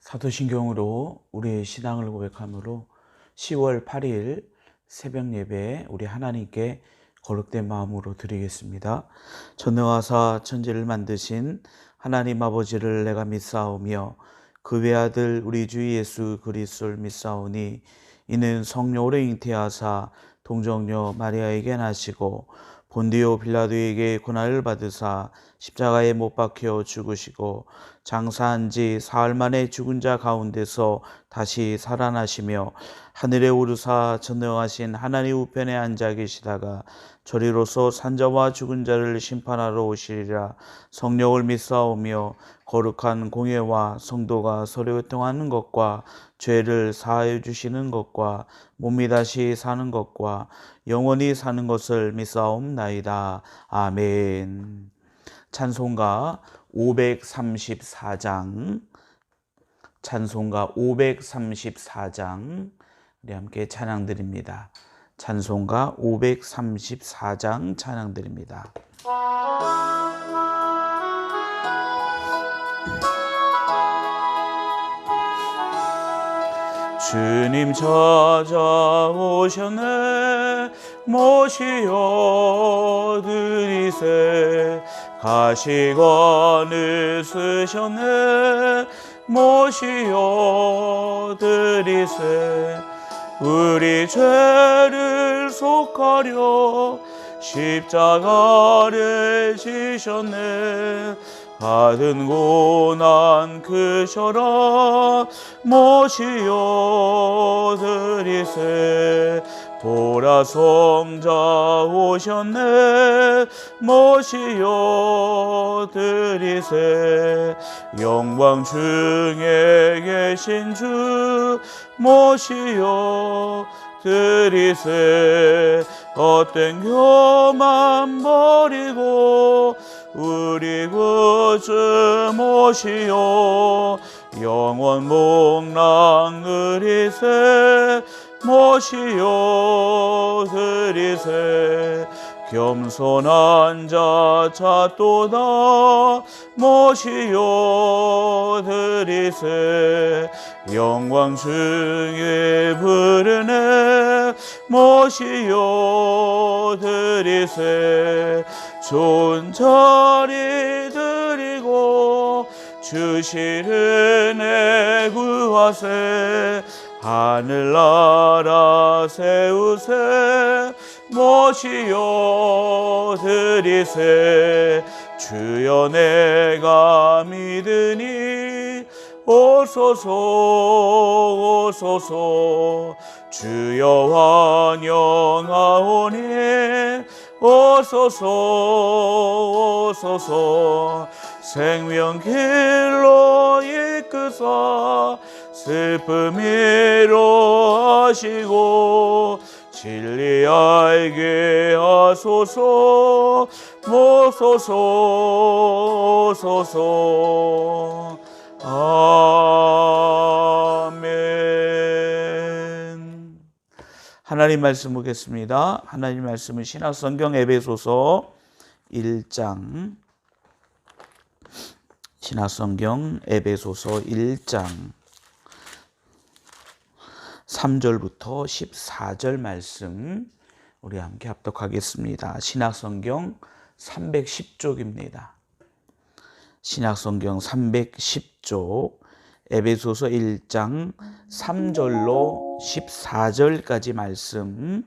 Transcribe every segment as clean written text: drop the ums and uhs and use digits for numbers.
사도신경으로 우리의 신앙을 고백함으로 10월 8일 새벽 예배 우리 하나님께 거룩된 마음으로 드리겠습니다. 전능하사 천지를 만드신 하나님 아버지를 내가 믿사오며 그 외아들 우리 주 예수 그리스도를 믿사오니 이는 성령으로 잉태하사 동정녀 마리아에게 나시고 본디오 빌라도에게 고난을 받으사 십자가에 못 박혀 죽으시고 장사한 지 사흘 만에 죽은 자 가운데서 다시 살아나시며 하늘에 오르사 전능하신 하나님 우편에 앉아 계시다가 저리로서 산자와 죽은 자를 심판하러 오시리라. 성령을 믿사오며 거룩한 공예와 성도가 서로 교통하는 것과 죄를 사하여 주시는 것과 몸이 다시 사는 것과 영원히 사는 것을 믿사옵나이다. 아멘. 찬송가 534장, 찬송가 534장 우리 함께 찬양드립니다. 찬송가 534장 찬양드립니다. 주님 찾아오셨네. 모시어 드리세. 가시관을 쓰셨네. 모시어 드리세. 우리 죄를 속하려 십자가를 지셨네. 받은 고난 크셔라. 모시어 드리세. 보라 성자 오셨네. 모시어 드리세. 영광 중에 계신 주 모시어 드리세. 헛된 교만 버리고 우리 구주 모시어 영원 복락 누리세. 모시어 드리세. 겸손한 자 찾도다. 모시어 드리세. 영광 중에 부르네. 모시어 드리세. 좋은 자리 드리고 주시는 애 구하세. 하늘나라 세우세. 모시어 드리세. 주여 내가 믿으니 오소서 오소서. 주여 환영하오니 오소서 오소서. 생명길로 이끄사 슬픔 위로하시고 진리 알게 하소서. 모소서 오소서. 아멘. 하나님 말씀 보겠습니다. 하나님 말씀은 신약성경 에베소서 1장, 신약성경 에베소서 1장 3절부터 14절 말씀 우리 함께 합독하겠습니다. 신약성경 310쪽입니다. 신약성경 310쪽 에베소서 1장 3절로 14절까지 말씀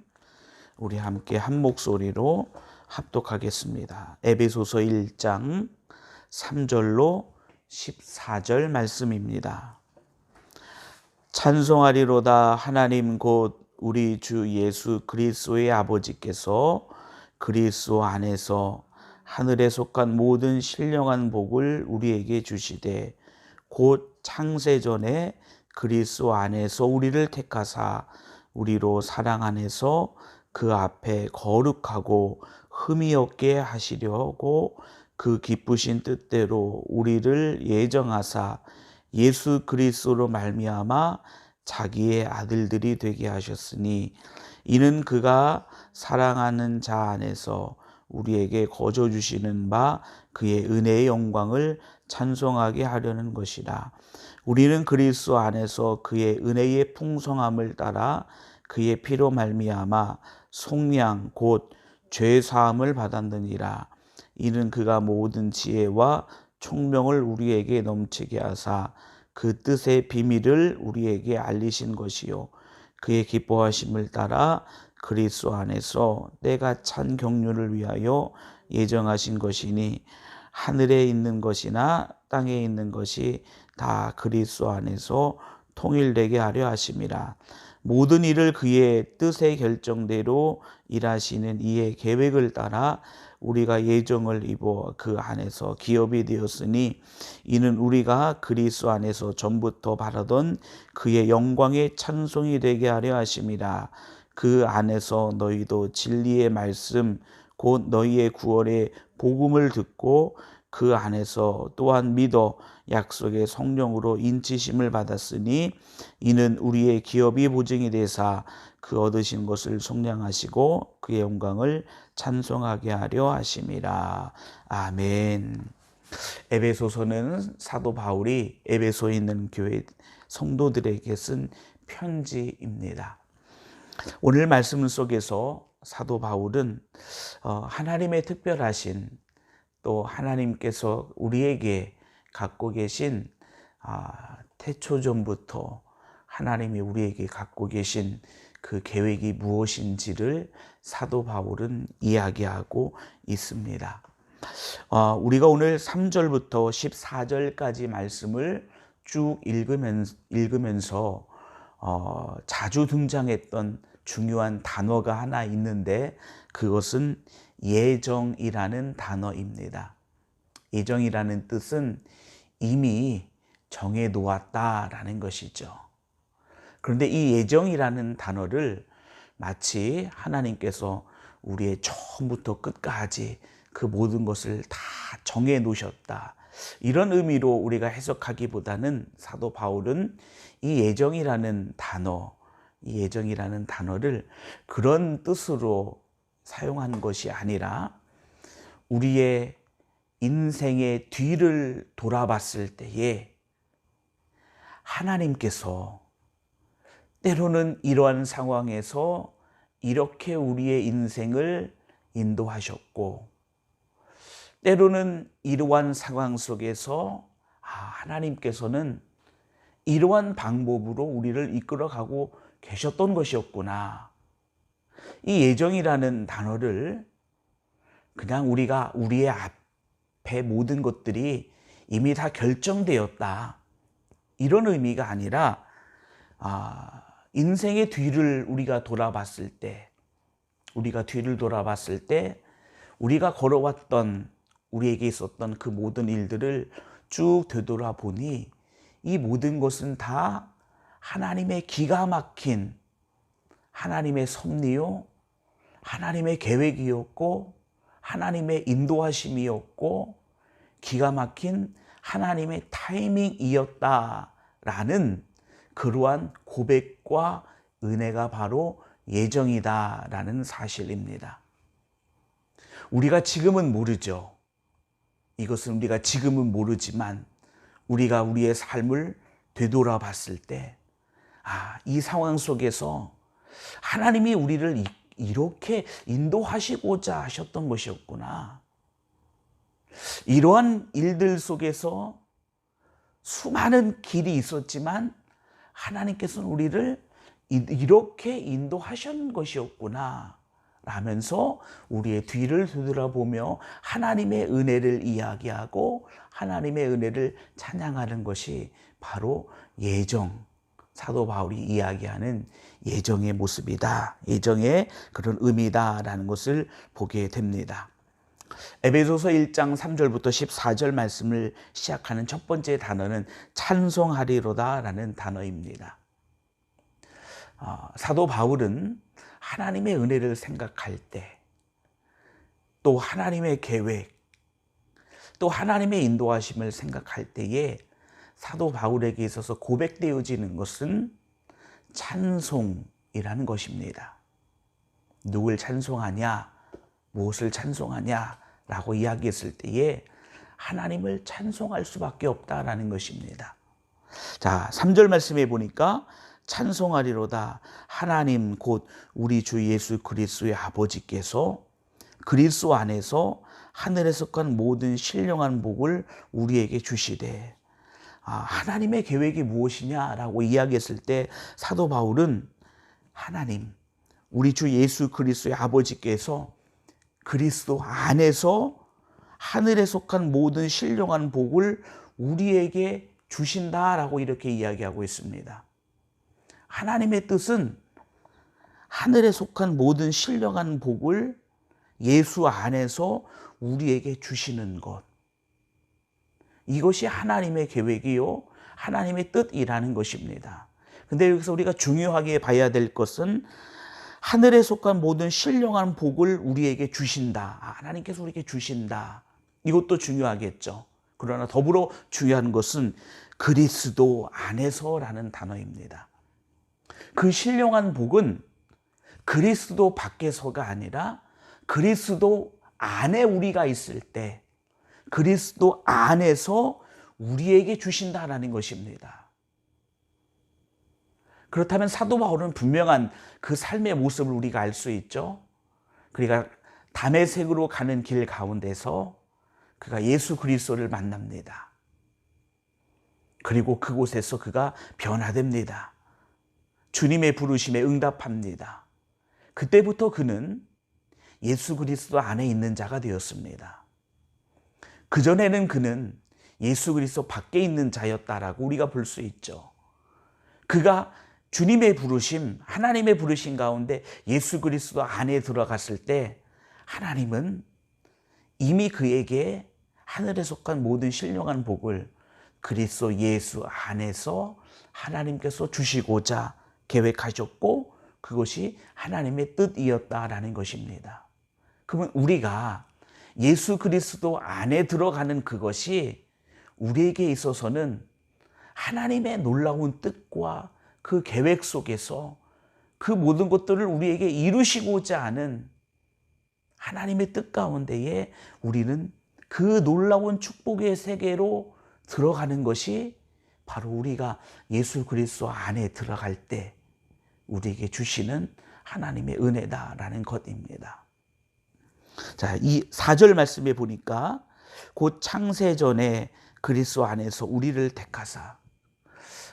우리 함께 한 목소리로 합독하겠습니다. 에베소서 1장 3절로 14절 말씀입니다. 찬송하리로다. 하나님 곧 우리 주 예수 그리스도의 아버지께서 그리스도 안에서 하늘에 속한 모든 신령한 복을 우리에게 주시되 곧 창세전에 그리스도 안에서 우리를 택하사 우리로 사랑 안에서 그 앞에 거룩하고 흠이 없게 하시려고 그 기쁘신 뜻대로 우리를 예정하사 예수 그리스도로 말미암아 자기의 아들들이 되게 하셨으니 이는 그가 사랑하는 자 안에서 우리에게 거저 주시는 바 그의 은혜의 영광을 찬송하게 하려는 것이라. 우리는 그리스도 안에서 그의 은혜의 풍성함을 따라 그의 피로 말미암아 속량 곧 죄 사함을 받았느니라. 이는 그가 모든 지혜와 총명을 우리에게 넘치게 하사 그 뜻의 비밀을 우리에게 알리신 것이요 그의 기뻐하심을 따라 그리스도 안에서 때가 찬 경륜을 위하여 예정하신 것이니 하늘에 있는 것이나 땅에 있는 것이 다 그리스도 안에서 통일되게 하려 하심이라. 모든 일을 그의 뜻의 결정대로 일하시는 이의 계획을 따라 우리가 예정을 입어 그 안에서 기업이 되었으니 이는 우리가 그리스도 안에서 전부터 바라던 그의 영광의 찬송이 되게 하려 하심이라. 그 안에서 너희도 진리의 말씀 곧 너희의 구원의 복음을 듣고 그 안에서 또한 믿어 약속의 성령으로 인치심을 받았으니 이는 우리의 기업이 보증이 되사 그 얻으신 것을 속량하시고 그의 영광을 찬송하게 하려 하심이라. 아멘. 에베소서는 사도 바울이 에베소에 있는 교회 성도들에게 쓴 편지입니다. 오늘 말씀 속에서 사도 바울은 하나님의 특별하신 또 하나님께서 우리에게 갖고 계신 태초전부터 하나님이 우리에게 갖고 계신 그 계획이 무엇인지를 사도 바울은 이야기하고 있습니다. 우리가 오늘 3절부터 14절까지 말씀을 쭉 읽으면서 자주 등장했던 중요한 단어가 하나 있는데 그것은 예정이라는 단어입니다. 예정이라는 뜻은 이미 정해 놓았다라는 것이죠. 그런데 이 예정이라는 단어를 마치 하나님께서 우리의 처음부터 끝까지 그 모든 것을 다 정해 놓으셨다, 이런 의미로 우리가 해석하기보다는 사도 바울은 이 예정이라는 단어, 이 예정이라는 단어를 그런 뜻으로 사용한 것이 아니라 우리의 인생의 뒤를 돌아봤을 때에 하나님께서 때로는 이러한 상황에서 이렇게 우리의 인생을 인도하셨고, 때로는 이러한 상황 속에서 하나님께서는 이러한 방법으로 우리를 이끌어가고 계셨던 것이었구나. 이 예정이라는 단어를 그냥 우리가 우리의 앞에 모든 것들이 이미 다 결정되었다, 이런 의미가 아니라 인생의 뒤를 우리가 돌아봤을 때, 우리가 걸어왔던, 우리에게 있었던 그 모든 일들을 쭉 되돌아보니 이 모든 것은 다 하나님의 기가 막힌 하나님의 섭리요, 하나님의 계획이었고, 하나님의 인도하심이었고, 기가 막힌 하나님의 타이밍이었다라는 그러한 고백과 은혜가 바로 예정이다라는 사실입니다. 우리가 지금은 모르죠. 이것은 우리가 지금은 모르지만 우리가 우리의 삶을 되돌아봤을 때 이 상황 속에서 하나님이 우리를 이렇게 인도하시고자 하셨던 것이었구나. 이러한 일들 속에서 수많은 길이 있었지만 하나님께서는 우리를 이렇게 인도하신 것이었구나 라면서 우리의 뒤를 되돌아보며 하나님의 은혜를 이야기하고 하나님의 은혜를 찬양하는 것이 바로 예정, 사도 바울이 이야기하는 예정의 모습이다, 예정의 그런 의미다라는 것을 보게 됩니다. 에베소서 1장 3절부터 14절 말씀을 시작하는 첫 번째 단어는 찬송하리로다 라는 단어입니다. 사도 바울은 하나님의 은혜를 생각할 때, 또 하나님의 계획, 또 하나님의 인도하심을 생각할 때에 사도 바울에게 있어서 고백되어지는 것은 찬송이라는 것입니다. 누굴 찬송하냐? 무엇을 찬송하냐라고 이야기했을 때에 하나님을 찬송할 수밖에 없다라는 것입니다. 자, 3절 말씀해 보니까 찬송하리로다 하나님 곧 우리 주 예수 그리스도의 아버지께서 그리스도 안에서 하늘에 속한 모든 신령한 복을 우리에게 주시되. 하나님의 계획이 무엇이냐라고 이야기했을 때 사도 바울은 하나님, 우리 주 예수 그리스도의 아버지께서 그리스도 안에서 하늘에 속한 모든 신령한 복을 우리에게 주신다라고 이렇게 이야기하고 있습니다. 하나님의 뜻은 하늘에 속한 모든 신령한 복을 예수 안에서 우리에게 주시는 것. 이것이 하나님의 계획이요, 하나님의 뜻이라는 것입니다. 근데 여기서 우리가 중요하게 봐야 될 것은 하늘에 속한 모든 신령한 복을 우리에게 주신다. 하나님께서 우리에게 주신다. 이것도 중요하겠죠. 그러나 더불어 중요한 것은 그리스도 안에서라는 단어입니다. 그 신령한 복은 그리스도 밖에서가 아니라 그리스도 안에 우리가 있을 때 그리스도 안에서 우리에게 주신다라는 것입니다. 그렇다면 사도 바울은 분명한 그 삶의 모습을 우리가 알 수 있죠. 그러니까 다메섹으로 가는 길 가운데서 그가 예수 그리스도를 만납니다. 그리고 그곳에서 그가 변화됩니다. 주님의 부르심에 응답합니다. 그때부터 그는 예수 그리스도 안에 있는 자가 되었습니다. 그전에는 그는 예수 그리스도 밖에 있는 자였다라고 우리가 볼 수 있죠. 그가 주님의 부르심, 하나님의 부르심 가운데 예수 그리스도 안에 들어갔을 때 하나님은 이미 그에게 하늘에 속한 모든 신령한 복을 그리스도 예수 안에서 하나님께서 주시고자 계획하셨고 그것이 하나님의 뜻이었다라는 것입니다. 그러면 우리가 예수 그리스도 안에 들어가는 그것이 우리에게 있어서는 하나님의 놀라운 뜻과 그 계획 속에서 그 모든 것들을 우리에게 이루시고자 하는 하나님의 뜻 가운데에 우리는 그 놀라운 축복의 세계로 들어가는 것이 바로 우리가 예수 그리스도 안에 들어갈 때 우리에게 주시는 하나님의 은혜다라는 것입니다. 자, 이 4절 말씀에 보니까 곧 창세전에 그리스도 안에서 우리를 택하사.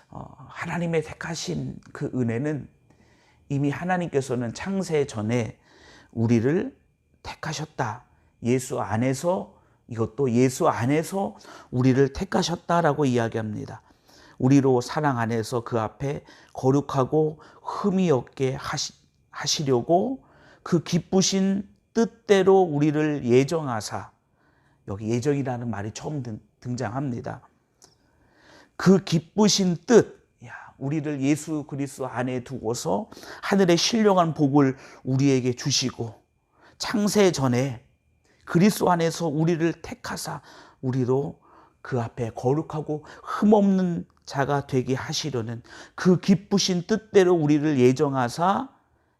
하나님의 택하신 그 은혜는 이미 하나님께서는 창세전에 우리를 택하셨다. 예수 안에서, 이것도 예수 안에서 우리를 택하셨다라고 이야기합니다. 우리로 사랑 안에서 그 앞에 거룩하고 흠이 없게 하시려고 그 기쁘신 뜻대로 우리를 예정하사. 여기 예정이라는 말이 처음 등장합니다. 그 기쁘신 뜻, 우리를 예수 그리스도 안에 두고서 하늘의 신령한 복을 우리에게 주시고 창세 전에 그리스도 안에서 우리를 택하사 우리로 그 앞에 거룩하고 흠없는 자가 되게 하시려는 그 기쁘신 뜻대로 우리를 예정하사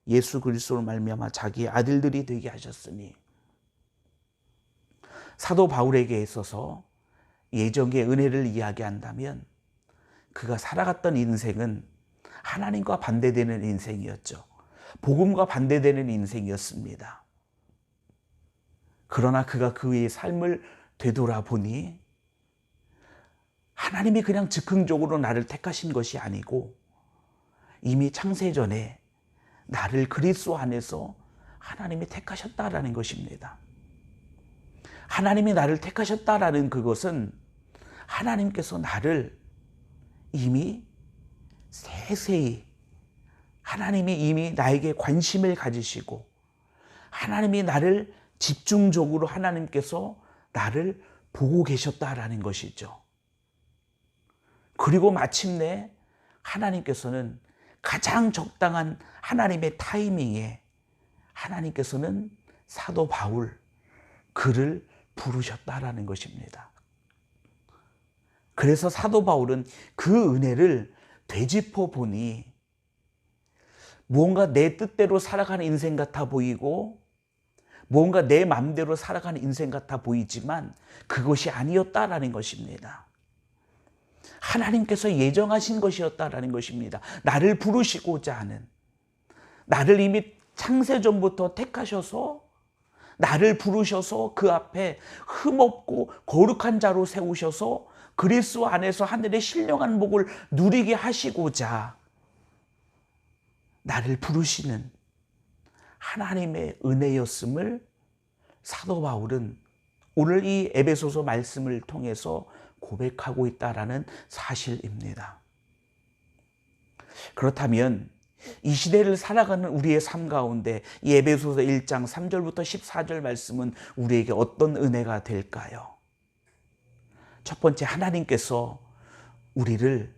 예수 그리스도로 말미암아 자기의 아들들이 되게 하셨으니. 사도 바울에게 있어서 예정의 은혜를 이야기한다면 그가 살아갔던 인생은 하나님과 반대되는 인생이었죠. 복음과 반대되는 인생이었습니다. 그러나 그가 그의 삶을 되돌아보니 하나님이 그냥 즉흥적으로 나를 택하신 것이 아니고 이미 창세전에 나를 그리스도 안에서 하나님이 택하셨다라는 것입니다. 하나님이 나를 택하셨다라는 그것은 하나님께서 나를 이미 세세히 하나님이 이미 나에게 관심을 가지시고 하나님이 나를 집중적으로 하나님께서 나를 보고 계셨다라는 것이죠. 그리고 마침내 하나님께서는 가장 적당한 하나님의 타이밍에 하나님께서는 사도 바울 그를 부르셨다라는 것입니다. 그래서 사도 바울은 그 은혜를 되짚어 보니 무언가 내 뜻대로 살아가는 인생 같아 보이고 뭔가 내 마음대로 살아가는 인생 같아 보이지만 그것이 아니었다라는 것입니다. 하나님께서 예정하신 것이었다라는 것입니다. 나를 부르시고자 하는, 나를 이미 창세전부터 택하셔서 나를 부르셔서 그 앞에 흠없고 거룩한 자로 세우셔서 그리스도 안에서 하늘의 신령한 복을 누리게 하시고자 나를 부르시는 하나님의 은혜였음을 사도 바울은 오늘 이 에베소서 말씀을 통해서 고백하고 있다라는 사실입니다. 그렇다면 이 시대를 살아가는 우리의 삶 가운데 이 에베소서 1장 3절부터 14절 말씀은 우리에게 어떤 은혜가 될까요? 첫 번째, 하나님께서 우리를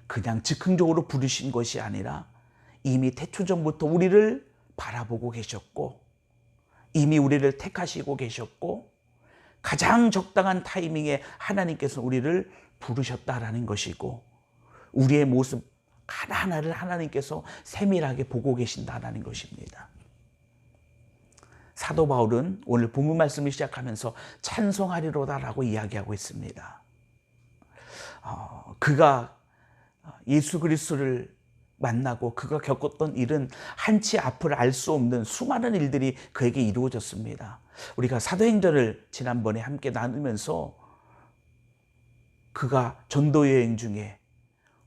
그냥 즉흥적으로 부르신 것이 아니라 이미 태초전부터 우리를 바라보고 계셨고 이미 우리를 택하시고 계셨고 가장 적당한 타이밍에 하나님께서 우리를 부르셨다라는 것이고 우리의 모습 하나하나를 하나님께서 세밀하게 보고 계신다라는 것입니다. 사도 바울은 오늘 본문 말씀을 시작하면서 찬송하리로다라고 이야기하고 있습니다. 그가 예수 그리스도를 만나고 그가 겪었던 일은 한치 앞을 알 수 없는 수많은 일들이 그에게 이루어졌습니다. 우리가 사도행전을 지난번에 함께 나누면서 그가 전도 여행 중에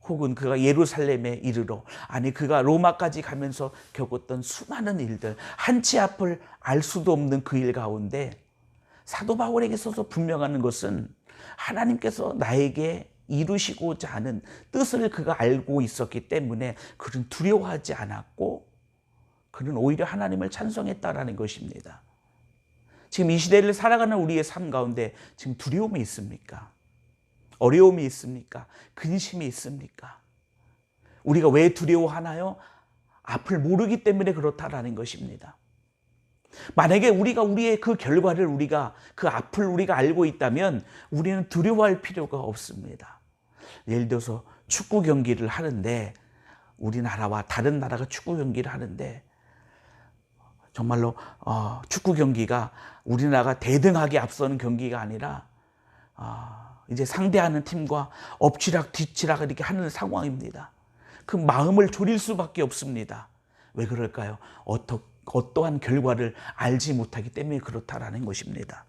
혹은 그가 예루살렘에 이르러 그가 로마까지 가면서 겪었던 수많은 일들, 한치 앞을 알 수도 없는 그 일 가운데 사도 바울에게 있어서 분명한 것은 하나님께서 나에게 이루시고자 하는 뜻을 그가 알고 있었기 때문에 그는 두려워하지 않았고 그는 오히려 하나님을 찬송했다라는 것입니다. 지금 이 시대를 살아가는 우리의 삶 가운데 지금 두려움이 있습니까? 어려움이 있습니까? 근심이 있습니까? 우리가 왜 두려워하나요? 앞을 모르기 때문에 그렇다라는 것입니다. 만약에 우리가 우리의 그 결과를 그 앞을 우리가 알고 있다면 우리는 두려워할 필요가 없습니다. 예를 들어서 축구 경기를 하는데 우리나라와 다른 나라가 축구 경기를 하는데 정말로 축구 경기가 우리나라가 대등하게 앞서는 경기가 아니라 이제 상대하는 팀과 엎치락 뒤치락 이렇게 하는 상황입니다. 그 마음을 졸일 수밖에 없습니다. 왜 그럴까요? 어떠한 결과를 알지 못하기 때문에 그렇다라는 것입니다.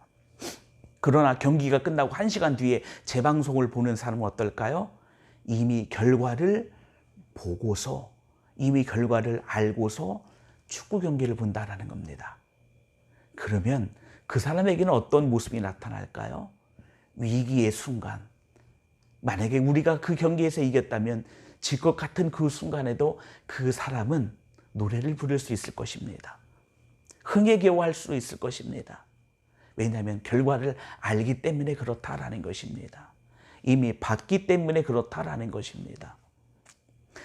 그러나 경기가 끝나고 1시간 뒤에 재방송을 보는 사람은 어떨까요? 이미 결과를 보고서 이미 결과를 알고서 축구 경기를 본다라는 겁니다. 그러면 그 사람에게는 어떤 모습이 나타날까요? 위기의 순간, 만약에 우리가 그 경기에서 이겼다면 질 것 같은 그 순간에도 그 사람은 노래를 부를 수 있을 것입니다. 흥에 겨워할 수 있을 것입니다. 왜냐하면 결과를 알기 때문에 그렇다라는 것입니다. 이미 봤기 때문에 그렇다라는 것입니다.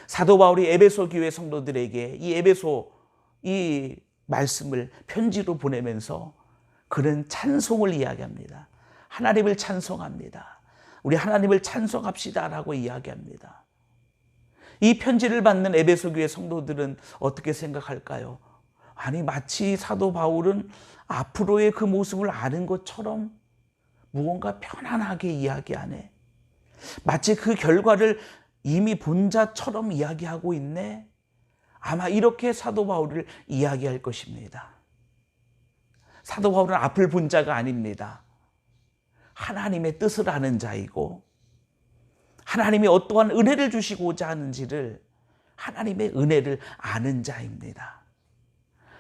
사도 바울이 에베소 교회 성도들에게 이 말씀을 편지로 보내면서 그는 찬송을 이야기합니다. 하나님을 찬송합니다. 우리 하나님을 찬송합시다라고 이야기합니다. 이 편지를 받는 에베소 교회 성도들은 어떻게 생각할까요? 마치 사도 바울은 앞으로의 그 모습을 아는 것처럼 무언가 편안하게 이야기하네. 마치 그 결과를 이미 본 자처럼 이야기하고 있네. 아마 이렇게 사도 바울을 이야기할 것입니다. 사도 바울은 앞을 본 자가 아닙니다. 하나님의 뜻을 아는 자이고 하나님이 어떠한 은혜를 주시고자 하는지를 하나님의 은혜를 아는 자입니다.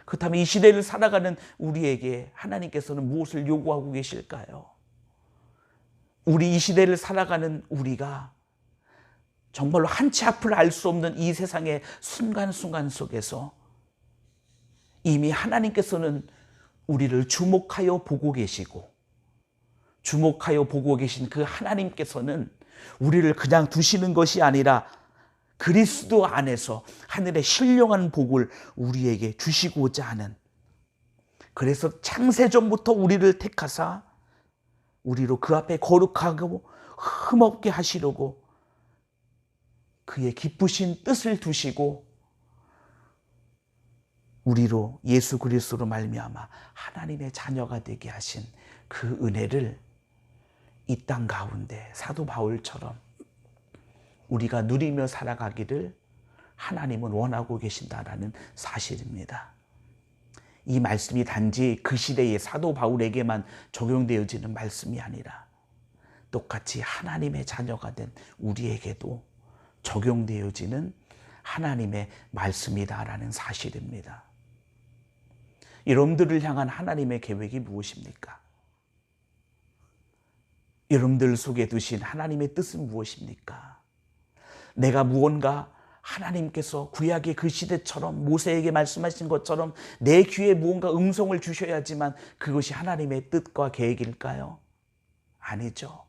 그렇다면 이 시대를 살아가는 우리에게 하나님께서는 무엇을 요구하고 계실까요? 우리 이 시대를 살아가는 우리가 정말로 한치 앞을 알 수 없는 이 세상의 순간순간 속에서 이미 하나님께서는 우리를 주목하여 보고 계시고 주목하여 보고 계신 그 하나님께서는 우리를 그냥 두시는 것이 아니라 그리스도 안에서 하늘의 신령한 복을 우리에게 주시고자 하는, 그래서 창세전부터 우리를 택하사 우리로 그 앞에 거룩하고 흠없게 하시려고 그의 기쁘신 뜻을 두시고 우리로 예수 그리스도로 말미암아 하나님의 자녀가 되게 하신 그 은혜를 이 땅 가운데 사도 바울처럼 우리가 누리며 살아가기를 하나님은 원하고 계신다라는 사실입니다. 이 말씀이 단지 그 시대의 사도 바울에게만 적용되어지는 말씀이 아니라 똑같이 하나님의 자녀가 된 우리에게도 적용되어지는 하나님의 말씀이다라는 사실입니다. 여러분들을 향한 하나님의 계획이 무엇입니까? 여러분들 속에 두신 하나님의 뜻은 무엇입니까? 내가 무언가 하나님께서 구약의 그 시대처럼 모세에게 말씀하신 것처럼 내 귀에 무언가 음성을 주셔야지만 그것이 하나님의 뜻과 계획일까요? 아니죠.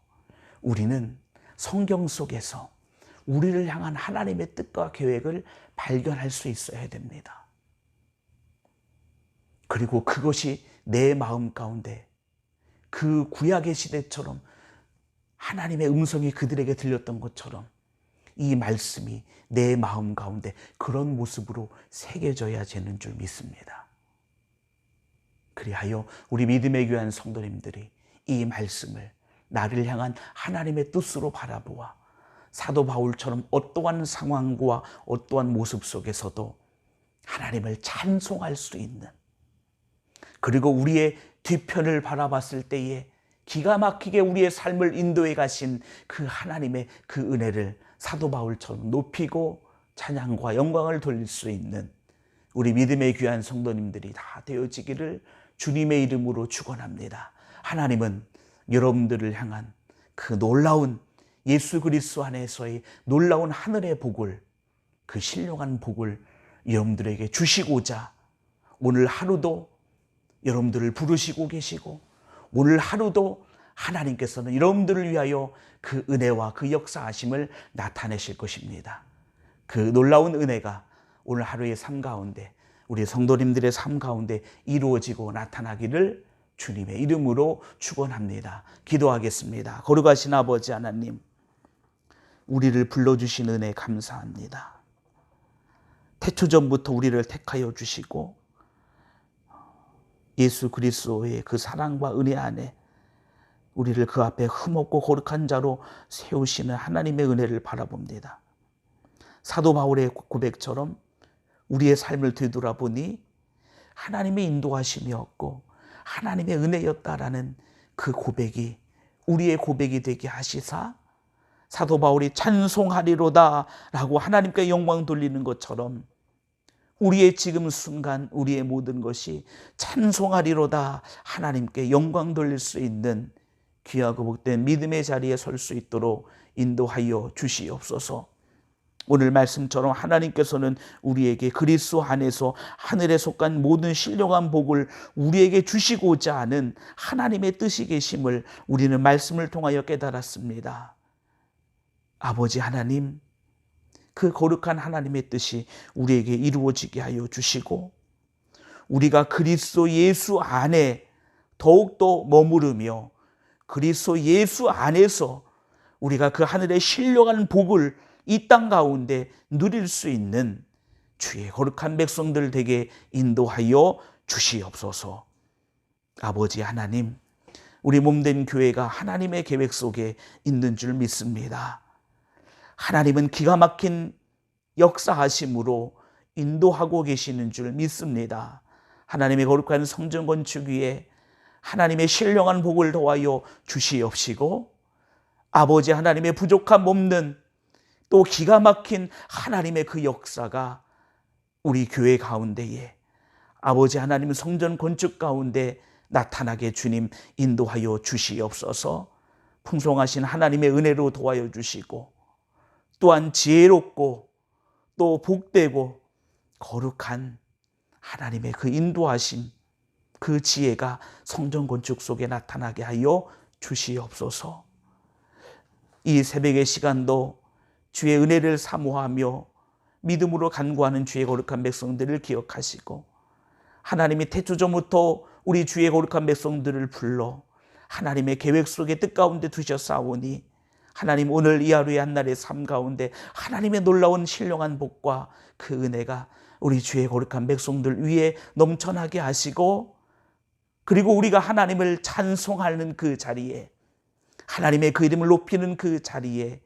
우리는 성경 속에서 우리를 향한 하나님의 뜻과 계획을 발견할 수 있어야 됩니다. 그리고 그것이 내 마음 가운데 그 구약의 시대처럼 하나님의 음성이 그들에게 들렸던 것처럼 이 말씀이 내 마음 가운데 그런 모습으로 새겨져야 되는 줄 믿습니다. 그리하여 우리 믿음의 귀한 성도님들이 이 말씀을 나를 향한 하나님의 뜻으로 바라보아 사도 바울처럼 어떠한 상황과 어떠한 모습 속에서도 하나님을 찬송할 수 있는, 그리고 우리의 뒤편을 바라봤을 때에 기가 막히게 우리의 삶을 인도해 가신 그 하나님의 그 은혜를 사도 바울처럼 높이고 찬양과 영광을 돌릴 수 있는 우리 믿음의 귀한 성도님들이 다 되어지기를 주님의 이름으로 축원합니다. 하나님은 여러분들을 향한 그 놀라운 예수 그리스도 안에서의 놀라운 하늘의 복을, 그 신령한 복을 여러분들에게 주시고자 오늘 하루도 여러분들을 부르시고 계시고, 오늘 하루도 하나님께서는 여러분들을 위하여 그 은혜와 그 역사하심을 나타내실 것입니다. 그 놀라운 은혜가 오늘 하루의 삶 가운데, 우리 성도님들의 삶 가운데 이루어지고 나타나기를 주님의 이름으로 축원합니다. 기도하겠습니다. 거룩하신 아버지 하나님, 우리를 불러주신 은혜 감사합니다. 태초전부터 우리를 택하여 주시고 예수 그리스도의 그 사랑과 은혜 안에 우리를 그 앞에 흠없고 거룩한 자로 세우시는 하나님의 은혜를 바라봅니다. 사도 바울의 고백처럼 우리의 삶을 되돌아보니 하나님의 인도하심이었고 하나님의 은혜였다라는 그 고백이 우리의 고백이 되게 하시사 사도 바울이 찬송하리로다 라고 하나님께 영광 돌리는 것처럼 우리의 지금 순간 우리의 모든 것이 찬송하리로다 하나님께 영광 돌릴 수 있는 귀하고 복된 믿음의 자리에 설 수 있도록 인도하여 주시옵소서. 오늘 말씀처럼 하나님께서는 우리에게 그리스도 안에서 하늘에 속한 모든 신령한 복을 우리에게 주시고자 하는 하나님의 뜻이 계심을 우리는 말씀을 통하여 깨달았습니다. 아버지 하나님, 그 거룩한 하나님의 뜻이 우리에게 이루어지게 하여 주시고 우리가 그리스도 예수 안에 더욱더 머무르며 그리스도 예수 안에서 우리가 그 하늘의 신령한 복을 이 땅 가운데 누릴 수 있는 주의 거룩한 백성들 되게 인도하여 주시옵소서. 아버지 하나님, 우리 몸된 교회가 하나님의 계획 속에 있는 줄 믿습니다. 하나님은 기가 막힌 역사하심으로 인도하고 계시는 줄 믿습니다. 하나님의 거룩한 성전 건축 위에 하나님의 신령한 복을 더하여 주시옵시고 아버지 하나님의 부족함 없는 또 기가 막힌 하나님의 그 역사가 우리 교회 가운데에 아버지 하나님 성전 건축 가운데 나타나게 주님 인도하여 주시옵소서. 풍성하신 하나님의 은혜로 도와여 주시고 또한 지혜롭고 또 복되고 거룩한 하나님의 그 인도하심, 그 지혜가 성전 건축 속에 나타나게 하여 주시옵소서. 이 새벽의 시간도 주의 은혜를 사모하며 믿음으로 간구하는 주의 거룩한 백성들을 기억하시고 하나님이 태초전부터 우리 주의 거룩한 백성들을 불러 하나님의 계획 속에 뜻 가운데 두셨사오니 하나님 오늘 이 하루의 한날의 삶 가운데 하나님의 놀라운 신령한 복과 그 은혜가 우리 주의 거룩한 백성들 위에 넘쳐나게 하시고, 그리고 우리가 하나님을 찬송하는 그 자리에, 하나님의 그 이름을 높이는 그 자리에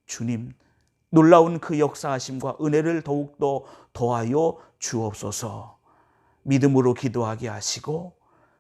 주님 놀라운 그 역사하심과 은혜를 더욱더 더하여 주옵소서. 믿음으로 기도하게 하시고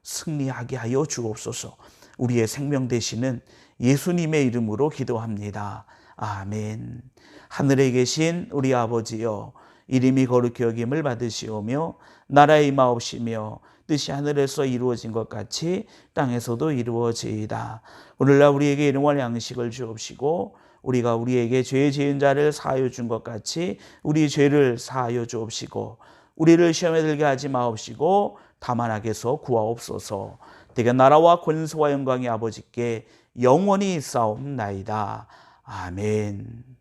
승리하게 하여 주옵소서. 우리의 생명 되시는 예수님의 이름으로 기도합니다. 아멘. 하늘에 계신 우리 아버지여, 이름이 거룩히 여김을 받으시오며 나라의 임하옵시며 뜻이 하늘에서 이루어진 것 같이 땅에서도 이루어지이다. 오늘날 우리에게 일용할 양식을 주옵시고, 우리가 우리에게 죄 지은 자를 사하여 준 것 같이 우리 죄를 사하여 주옵시고, 우리를 시험에 들게 하지 마옵시고 다만 악에서 구하옵소서. 대개 나라와 권세와 영광이 아버지께 영원히 있사옵나이다. 아멘.